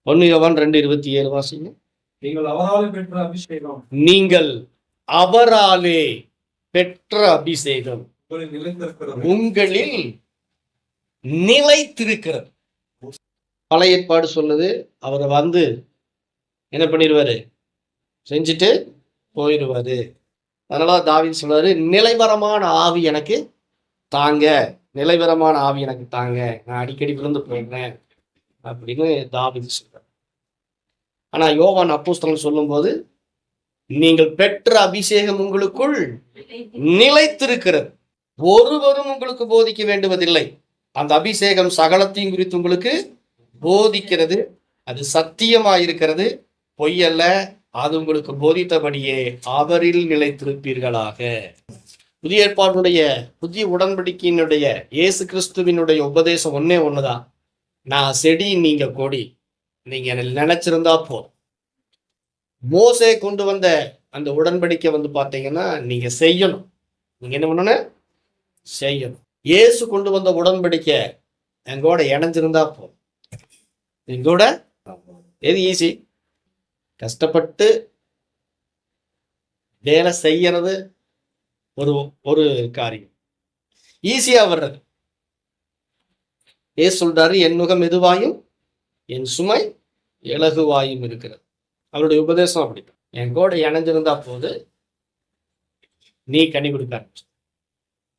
1 யோவான் 2:27 வாசிங்க. நீங்கள் அவராலே பெற்ற அபிஷேகம் உங்களில் நிலைத்திருக்கிறது. பழைய ஏற்பாடு சொல்லுது, அவரை வந்து என்ன பண்ணிடுவாரு, செஞ்சுட்டு போயிடுவாரு. அதனால தாவீது சொல்றாரு, நிலைவரமான ஆவி எனக்கு தாங்க, நிலைவரமான ஆவி எனக்கு தாங்க, நான் அடிக்கடி விழுந்து போயிடுறேன் அப்படின்னு தாவீது சொல்றாரு. ஆனா யோவான் அப்போஸ்தலன் சொல்லும்போது, நீங்கள் பெற்ற அபிஷேகம் உங்களுக்குள் நிலைத்திருக்கிறது, ஒருவரும் உங்களுக்கு போதிக்க வேண்டுவதில்லை. அந்த அபிஷேகம் சகலத்தையும் குறித்து உங்களுக்கு போதிக்கிறது, அது சத்தியமாயிருக்கிறது, பொய்யல்ல, அது உங்களுக்கு போதித்தபடியே அவரில் நிலைத்திருப்பீர்களாக. புதிய ஏற்பாடுடைய புதிய உடன்படிக்கையினுடைய இயேசு கிறிஸ்துவினுடைய உபதேசம் ஒன்னே ஒண்ணுதான், நான் செடி, நீங்க கொடி, நீங்க நினைச்சிருந்தா போதும். மோசே கொண்டு வந்த அந்த உடன்படிக்கை வந்து பார்த்தீங்கன்னா நீங்க செய்யணும். நீங்க என்ன பண்ணணும்? செய்யணும். இயேசு கொண்டு வந்த உடன்படிக்கை எங்கூட இணைஞ்சிருந்தா போதும். எங்கூட எது ஈஸி? கஷ்டப்பட்டு வேலை செய்யறது ஒரு ஒரு காரியம், ஈஸியா வர்றது. ஏசு சொல்றாரு, என் நுகம் மெதுவாயும் என் சுமை இலகுவாயும் இருக்கிறது. அவருடைய உபதேசம் அப்படித்தான். என் கூட இணைஞ்சிருந்தா போது நீ கனி கொடுக்க ஆரம்பிச்சு.